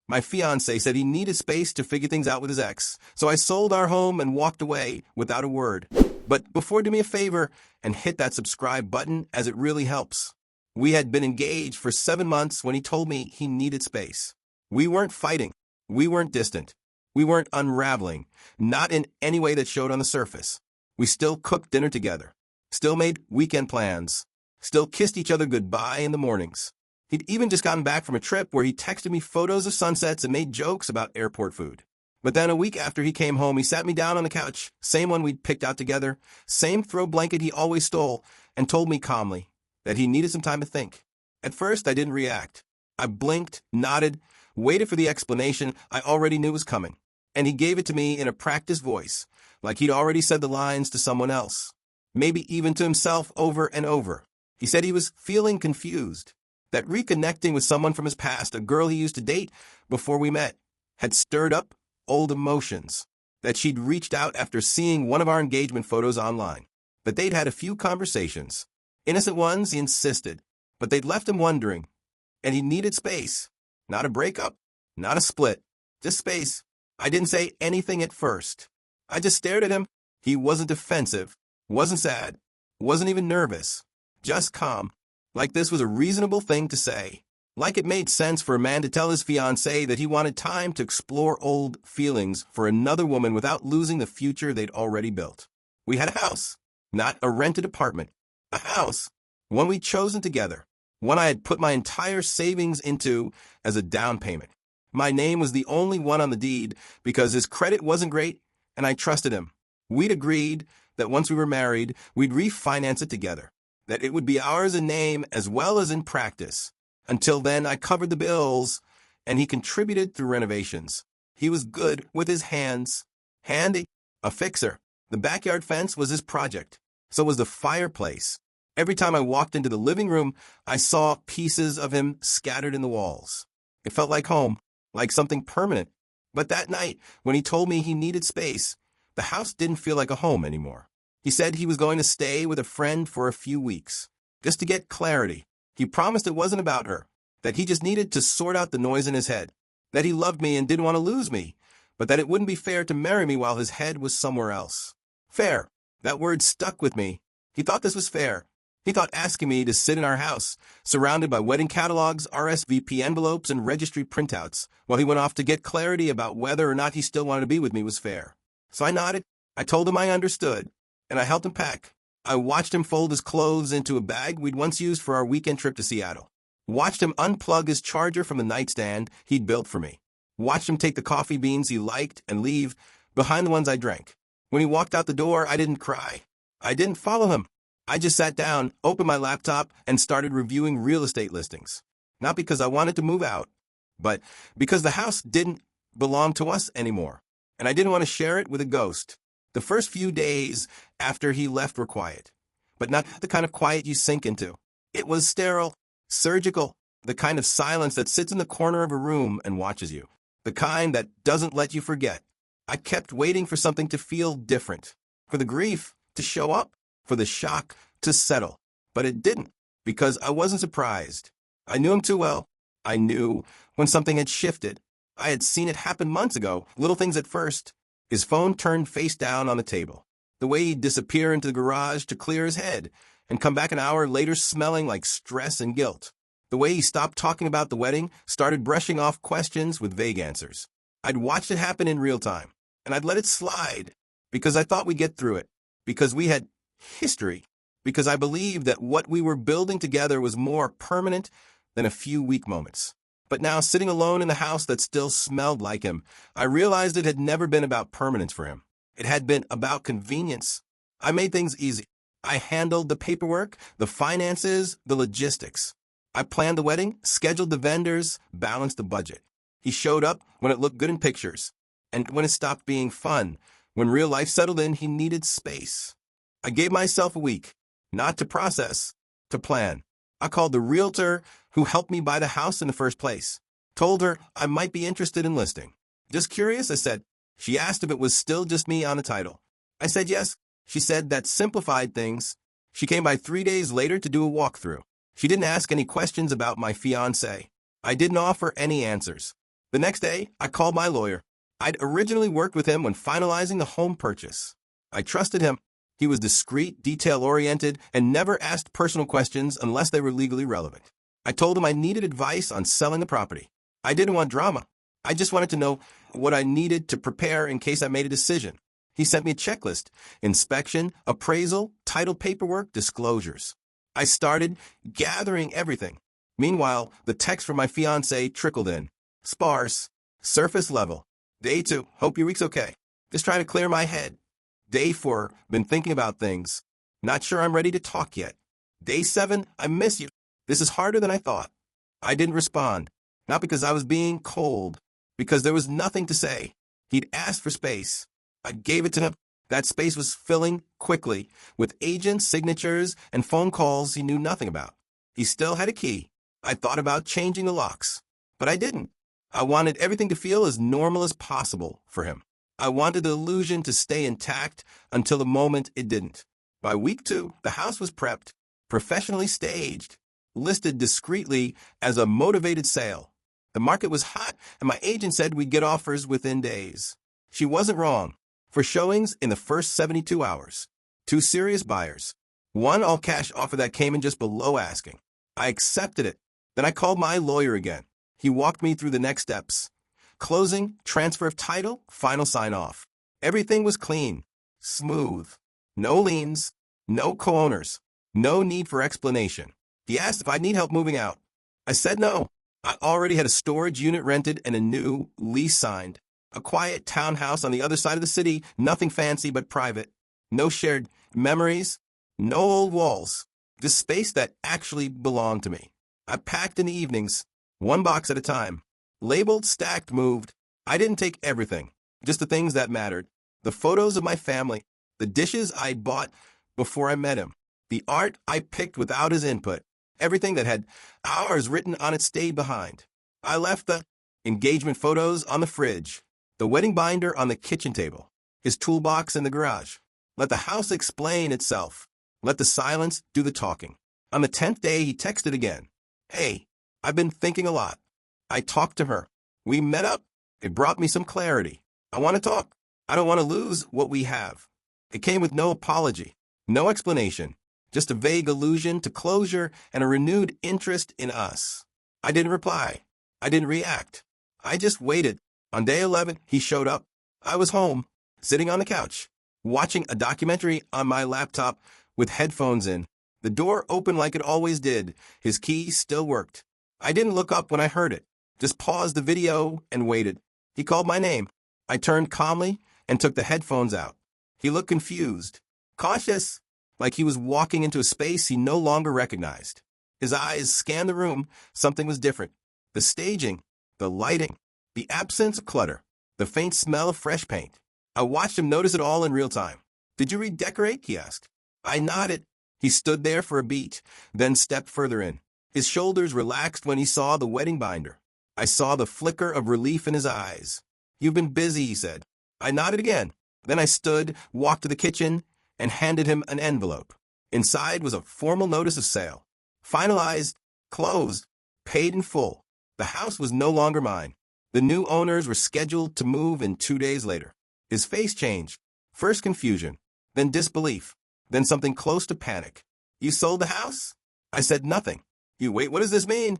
My fiancé said he needed space to figure things out with his ex, so I sold our home and walked away without a word. But before, do me a favor and hit that subscribe button, as it really helps. We had been engaged for 7 months when he told me he needed space. We weren't fighting. We weren't distant. We weren't unraveling, not in any way that showed on the surface. We still cooked dinner together, still made weekend plans, still kissed each other goodbye in the mornings. He'd even just gotten back from a trip where he texted me photos of sunsets and made jokes about airport food. But then a week after he came home, he sat me down on the couch, same one we'd picked out together, same throw blanket he always stole, and told me calmly that he needed some time to think. At first, I didn't react. I blinked, nodded, waited for the explanation I already knew was coming. And he gave it to me in a practiced voice, like he'd already said the lines to someone else, maybe even to himself over and over. He said he was feeling confused, that reconnecting with someone from his past, a girl he used to date before we met, had stirred up old emotions, that she'd reached out after seeing one of our engagement photos online, that they'd had a few conversations, innocent ones, he insisted, but they'd left him wondering, and he needed space, not a breakup, not a split, just space. I didn't say anything at first. I just stared at him. He wasn't defensive, wasn't sad, wasn't even nervous, just calm, like this was a reasonable thing to say, like it made sense for a man to tell his fiancée that he wanted time to explore old feelings for another woman without losing the future they'd already built. We had a house, not a rented apartment, a house, one we'd chosen together, one I had put my entire savings into as a down payment. My name was the only one on the deed because his credit wasn't great and I trusted him. We'd agreed that once we were married, we'd refinance it together, that it would be ours in name as well as in practice. Until then, I covered the bills, and he contributed through renovations. He was good with his hands, handy, a fixer. The backyard fence was his project. So was the fireplace. Every time I walked into the living room, I saw pieces of him scattered in the walls. It felt like home, like something permanent. But that night, when he told me he needed space, the house didn't feel like a home anymore. He said he was going to stay with a friend for a few weeks, just to get clarity. He promised it wasn't about her, that he just needed to sort out the noise in his head, that he loved me and didn't want to lose me, but that it wouldn't be fair to marry me while his head was somewhere else. Fair. That word stuck with me. He thought this was fair. He thought asking me to sit in our house, surrounded by wedding catalogs, RSVP envelopes, and registry printouts, while he went off to get clarity about whether or not he still wanted to be with me was fair. So I nodded. I told him I understood, and I helped him pack. I watched him fold his clothes into a bag we'd once used for our weekend trip to Seattle. Watched him unplug his charger from the nightstand he'd built for me. Watched him take the coffee beans he liked and leave behind the ones I drank. When he walked out the door, I didn't cry. I didn't follow him. I just sat down, opened my laptop, and started reviewing real estate listings. Not because I wanted to move out, but because the house didn't belong to us anymore, and I didn't want to share it with a ghost. The first few days after he left were quiet, but not the kind of quiet you sink into. It was sterile, surgical, the kind of silence that sits in the corner of a room and watches you, the kind that doesn't let you forget. I kept waiting for something to feel different, for the grief to show up, for the shock to settle. But it didn't, because I wasn't surprised. I knew him too well. I knew when something had shifted. I had seen it happen months ago, little things at first. His phone turned face down on the table. The way he'd disappear into the garage to clear his head and come back an hour later smelling like stress and guilt. The way he stopped talking about the wedding, started brushing off questions with vague answers. I'd watched it happen in real time, and I'd let it slide because I thought we'd get through it, because we had history, because I believed that what we were building together was more permanent than a few weak moments. But now, sitting alone in the house that still smelled like him, I realized it had never been about permanence for him. It had been about convenience. I made things easy. I handled the paperwork, the finances, the logistics. I planned the wedding, scheduled the vendors, balanced the budget. He showed up when it looked good in pictures, and when it stopped being fun. When real life settled in, he needed space. I gave myself a week, not to process, to plan. I called the realtor who helped me buy the house in the first place. Told her I might be interested in listing. Just curious, I said. She asked if it was still just me on the title. I said yes. She said that simplified things. She came by 3 days later to do a walkthrough. She didn't ask any questions about my fiancé. I didn't offer any answers. The next day, I called my lawyer. I'd originally worked with him when finalizing the home purchase. I trusted him. He was discreet, detail-oriented, and never asked personal questions unless they were legally relevant. I told him I needed advice on selling the property. I didn't want drama. I just wanted to know what I needed to prepare in case I made a decision. He sent me a checklist: inspection, appraisal, title paperwork, disclosures. I started gathering everything. Meanwhile, the text from my fiancé trickled in. Sparse. Surface level. Day 2. Hope your week's okay. Just trying to clear my head. Day 4. Been thinking about things. Not sure I'm ready to talk yet. Day 7. I miss you. This is harder than I thought. I didn't respond. Not because I was being cold. Because there was nothing to say. He'd asked for space. I gave it to him. That space was filling quickly with agents, signatures, and phone calls he knew nothing about. He still had a key. I thought about changing the locks, but I didn't. I wanted everything to feel as normal as possible for him. I wanted the illusion to stay intact until the moment it didn't. By week 2, the house was prepped, professionally staged, listed discreetly as a motivated sale. The market was hot, and my agent said we'd get offers within days. She wasn't wrong. For showings in the first 72 hours, 2 serious buyers, 1 all-cash offer that came in just below asking. I accepted it. Then I called my lawyer again. He walked me through the next steps. Closing, transfer of title, final sign-off. Everything was clean, smooth. No liens, no co-owners, no need for explanation. He asked if I'd need help moving out. I said no. I already had a storage unit rented and a new lease signed. A quiet townhouse on the other side of the city, nothing fancy but private. No shared memories, no old walls. Just space that actually belonged to me. I packed in the evenings, 1 box at a time. Labeled, stacked, moved. I didn't take everything, just the things that mattered. The photos of my family, the dishes I'd bought before I met him, the art I picked without his input. Everything that had hours written on it stayed behind. I left the engagement photos on the fridge, the wedding binder on the kitchen table, his toolbox in the garage. Let the house explain itself. Let the silence do the talking. On the 10th day, he texted again. Hey, I've been thinking a lot. I talked to her. We met up. It brought me some clarity. I want to talk. I don't want to lose what we have. It came with no apology, no explanation, just a vague allusion to closure and a renewed interest in us. I didn't reply. I didn't react. I just waited. On day 11, he showed up. I was home, sitting on the couch, watching a documentary on my laptop with headphones in. The door opened like it always did. His key still worked. I didn't look up when I heard it, just paused the video and waited. He called my name. I turned calmly and took the headphones out. He looked confused, cautious, like he was walking into a space he no longer recognized. His eyes scanned the room. Something was different. The staging, the lighting, the absence of clutter, the faint smell of fresh paint. I watched him notice it all in real time. Did you redecorate? He asked. I nodded. He stood there for a beat, then stepped further in. His shoulders relaxed when he saw the wedding binder. I saw the flicker of relief in his eyes. You've been busy, he said. I nodded again. Then I stood, walked to the kitchen, and handed him an envelope. Inside was a formal notice of sale. Finalized, closed, paid in full. The house was no longer mine. The new owners were scheduled to move in 2 days later. His face changed. First confusion, then disbelief, then something close to panic. You sold the house? I said nothing. Wait, what does this mean?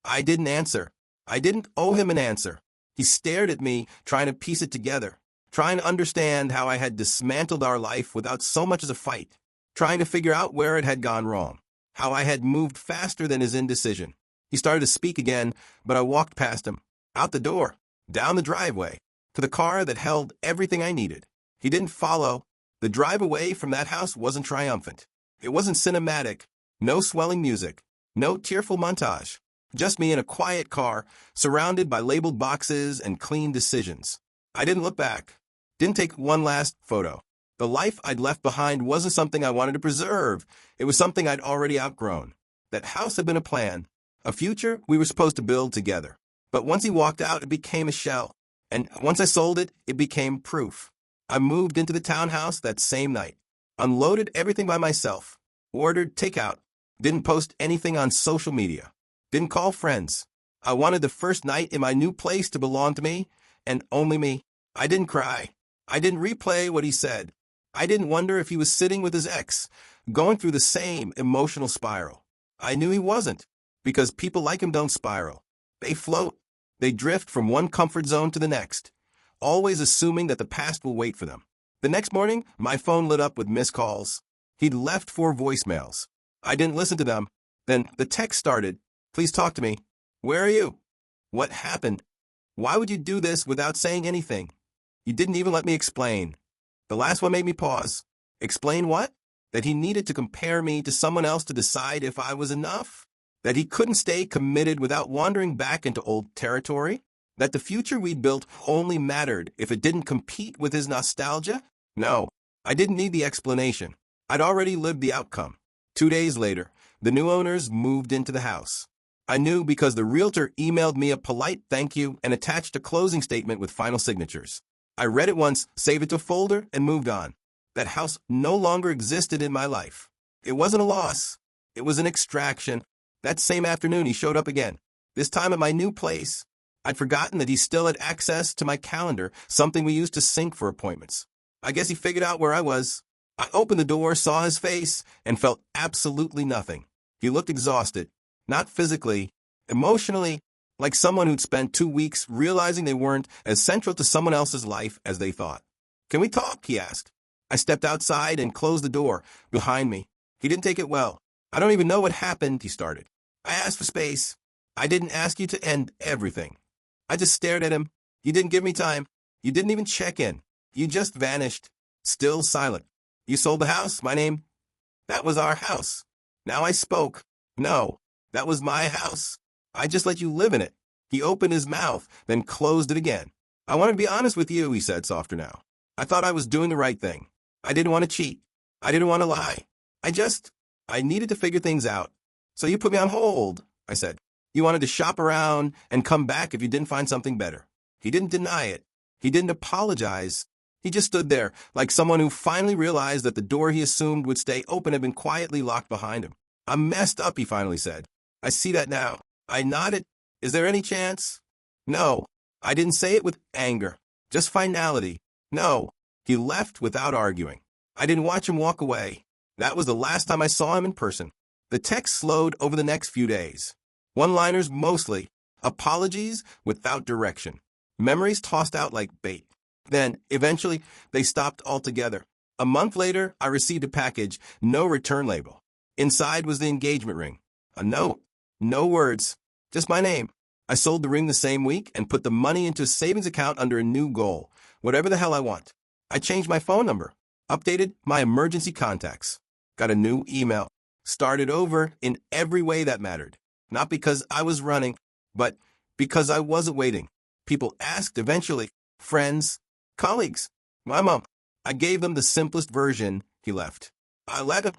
I didn't answer. I didn't owe him an answer. He stared at me, trying to piece it together, trying to understand how I had dismantled our life without so much as a fight, trying to figure out where it had gone wrong, how I had moved faster than his indecision. He started to speak again, but I walked past him, out the door, down the driveway, to the car that held everything I needed. He didn't follow. The drive away from that house wasn't triumphant. It wasn't cinematic. No swelling music. No tearful montage. Just me in a quiet car, surrounded by labeled boxes and clean decisions. I didn't look back. Didn't take one last photo. The life I'd left behind wasn't something I wanted to preserve. It was something I'd already outgrown. That house had been a plan, a future we were supposed to build together. But once he walked out, it became a shell. And once I sold it, it became proof. I moved into the townhouse that same night, unloaded everything by myself, ordered takeout, didn't post anything on social media, didn't call friends. I wanted the first night in my new place to belong to me, and only me. I didn't cry. I didn't replay what he said. I didn't wonder if he was sitting with his ex, going through the same emotional spiral. I knew he wasn't, because people like him don't spiral. They float. They drift from one comfort zone to the next, always assuming that the past will wait for them. The next morning, my phone lit up with missed calls. He'd left 4 voicemails. I didn't listen to them. Then the text started. Please talk to me. Where are you? What happened? Why would you do this without saying anything? You didn't even let me explain. The last one made me pause. Explain what? That he needed to compare me to someone else to decide if I was enough? That he couldn't stay committed without wandering back into old territory? That the future we'd built only mattered if it didn't compete with his nostalgia? No, I didn't need the explanation. I'd already lived the outcome. 2 days later, the new owners moved into the house. I knew because the realtor emailed me a polite thank you and attached a closing statement with final signatures. I read it once, saved it to a folder, and moved on. That house no longer existed in my life. It wasn't a loss. It was an extraction. That same afternoon, he showed up again, this time at my new place. I'd forgotten that he still had access to my calendar, something we used to sync for appointments. I guess he figured out where I was. I opened the door, saw his face, and felt absolutely nothing. He looked exhausted, not physically, emotionally, like someone who'd spent 2 weeks realizing they weren't as central to someone else's life as they thought. Can we talk? He asked. I stepped outside and closed the door behind me. He didn't take it well. I don't even know what happened, he started. I asked for space. I didn't ask you to end everything. I just stared at him. You didn't give me time. You didn't even check in. You just vanished, still silent. You sold the house, my name. That was our house. Now I spoke. No, that was my house. I just let you live in it. He opened his mouth, then closed it again. I want to be honest with you, he said, softer now. I thought I was doing the right thing. I didn't want to cheat. I didn't want to lie. I needed to figure things out. So you put me on hold, I said. You wanted to shop around and come back if you didn't find something better. He didn't deny it. He didn't apologize. He just stood there, like someone who finally realized that the door he assumed would stay open had been quietly locked behind him. I'm messed up, he finally said. I see that now. I nodded. Is there any chance? No. I didn't say it with anger, just finality. No. He left without arguing. I didn't watch him walk away. That was the last time I saw him in person. The text slowed over the next few days. One-liners mostly. Apologies without direction. Memories tossed out like bait. Then, eventually, they stopped altogether. A month later, I received a package, no return label. Inside was the engagement ring. A note. No words. Just my name. I sold the ring the same week and put the money into a savings account under a new goal. Whatever the hell I want. I changed my phone number. Updated my emergency contacts. Got a new email. Started over in every way that mattered. Not because I was running, but because I wasn't waiting. People asked eventually. Friends. Colleagues. My mom. I gave them the simplest version. He left. I let them.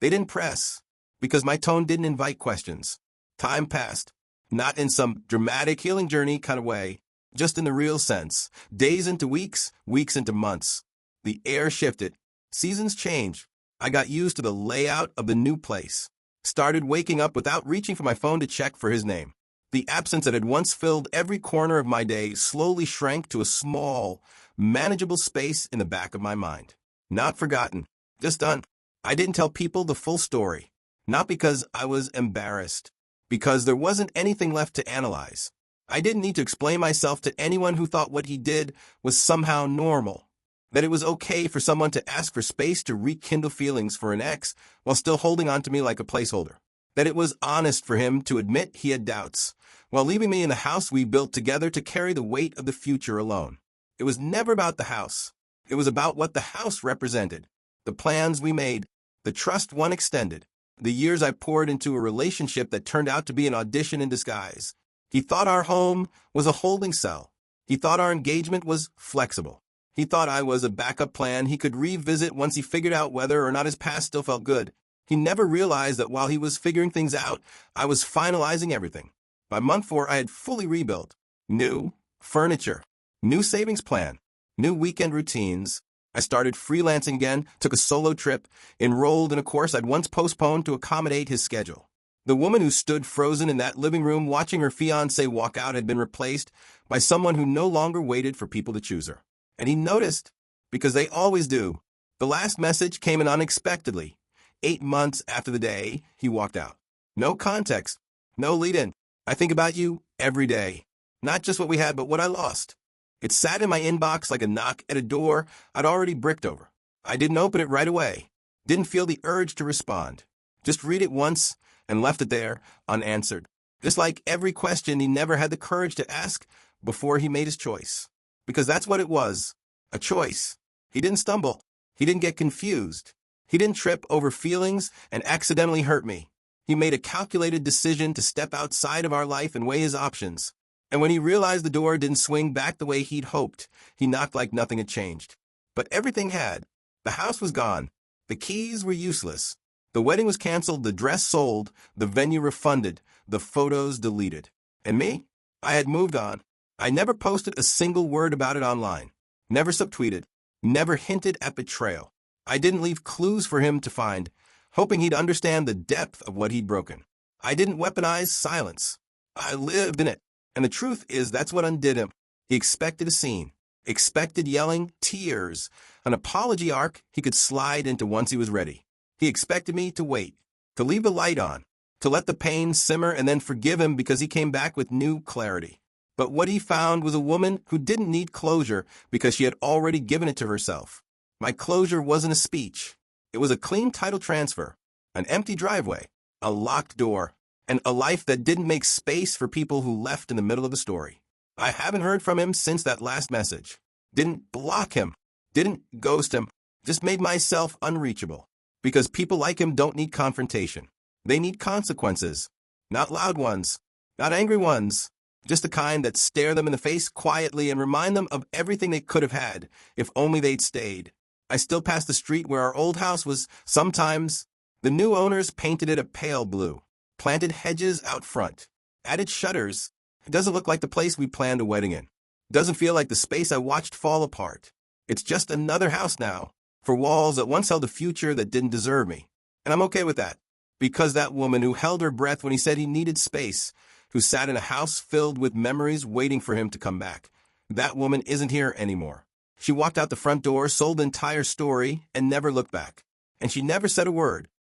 They didn't press. Because my tone didn't invite questions. Time passed. Not in some dramatic healing journey kind of way. Just in the real sense. Days into weeks, weeks into months. The air shifted. Seasons changed. I got used to the layout of the new place. Started waking up without reaching for my phone to check for his name. The absence that had once filled every corner of my day slowly shrank to a small, manageable space in the back of my mind. Not forgotten. Just done. I didn't tell people the full story. Not because I was embarrassed. Because there wasn't anything left to analyze. I didn't need to explain myself to anyone who thought what he did was somehow normal. That it was okay for someone to ask for space to rekindle feelings for an ex while still holding on to me like a placeholder. That it was honest for him to admit he had doubts, while leaving me in the house we built together to carry the weight of the future alone. It was never about the house. It was about what the house represented, the plans we made, the trust one extended, the years I poured into a relationship that turned out to be an audition in disguise. He thought our home was a holding cell. He thought our engagement was flexible. He thought I was a backup plan he could revisit once he figured out whether or not his past still felt good. He never realized that while he was figuring things out, I was finalizing everything. By month 4, I had fully rebuilt. New furniture, new savings plan, new weekend routines. I started freelancing again, took a solo trip, enrolled in a course I'd once postponed to accommodate his schedule. The woman who stood frozen in that living room watching her fiancé walk out had been replaced by someone who no longer waited for people to choose her. And he noticed, because they always do. The last message came in unexpectedly, 8 months after the day he walked out. No context, no lead-in. I think about you every day. Not just what we had, but what I lost. It sat in my inbox like a knock at a door I'd already bricked over. I didn't open it right away. Didn't feel the urge to respond. Just read it once and left it there, unanswered. Just like every question he never had the courage to ask before he made his choice. Because that's what it was, a choice. He didn't stumble. He didn't get confused. He didn't trip over feelings and accidentally hurt me. He made a calculated decision to step outside of our life and weigh his options. And when he realized the door didn't swing back the way he'd hoped, he knocked like nothing had changed. But everything had. The house was gone. The keys were useless. The wedding was canceled, the dress sold, the venue refunded, the photos deleted. And me? I had moved on. I never posted a single word about it online. Never subtweeted. Never hinted at betrayal. I didn't leave clues for him to find, hoping he'd understand the depth of what he'd broken. I didn't weaponize silence. I lived in it. And the truth is that's what undid him. He expected a scene. Expected yelling, tears, an apology arc he could slide into once he was ready. He expected me to wait, to leave the light on, to let the pain simmer and then forgive him because he came back with new clarity. But what he found was a woman who didn't need closure because she had already given it to herself. My closure wasn't a speech. It was a clean title transfer, an empty driveway, a locked door, and a life that didn't make space for people who left in the middle of the story. I haven't heard from him since that last message. Didn't block him. Didn't ghost him. Just made myself unreachable. Because people like him don't need confrontation. They need consequences. Not loud ones. Not angry ones. Just the kind that stare them in the face quietly and remind them of everything they could have had if only they'd stayed. I still pass the street where our old house was sometimes. The new owners painted it a pale blue. Planted hedges out front. Added shutters. It doesn't look like the place we planned a wedding in. It doesn't feel like the space I watched fall apart. It's just another house now. For walls that once held a future that didn't deserve me. And I'm okay with that. Because that woman who held her breath when he said he needed space, who sat in a house filled with memories waiting for him to come back, that woman isn't here anymore. She walked out the front door, sold the entire story, and never looked back. And she never said a word.